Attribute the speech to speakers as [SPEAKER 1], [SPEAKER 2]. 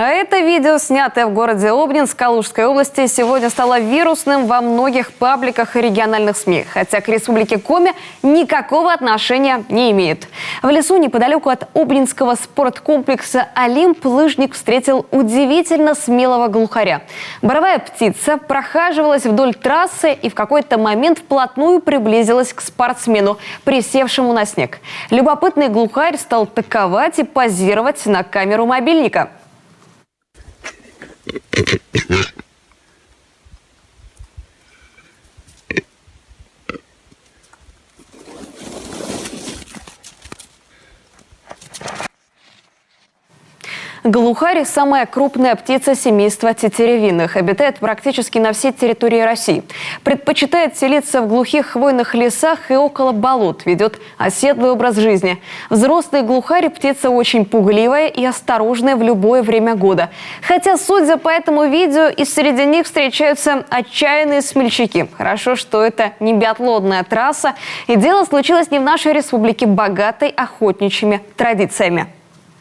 [SPEAKER 1] А это видео, снятое в городе Обнинск Калужской области, сегодня стало вирусным во многих пабликах и региональных СМИ, хотя к республике Коми никакого отношения не имеет. В лесу неподалеку от Обнинского спорткомплекса «Олимп» лыжник встретил удивительно смелого глухаря. Боровая птица прохаживалась вдоль трассы и в какой-то момент вплотную приблизилась к спортсмену, присевшему на снег. Любопытный глухарь стал таковать и позировать на камеру мобильника. Глухарь – самая крупная птица семейства тетеревиных. Обитает практически на всей территории России. Предпочитает селиться в глухих хвойных лесах и около болот. Ведет оседлый образ жизни. Взрослый глухарь – птица очень пугливая и осторожная в любое время года. Хотя, судя по этому видео, и среди них встречаются отчаянные смельчаки. Хорошо, что это не биатлонная трасса. И дело случилось не в нашей республике, богатой охотничьими традициями.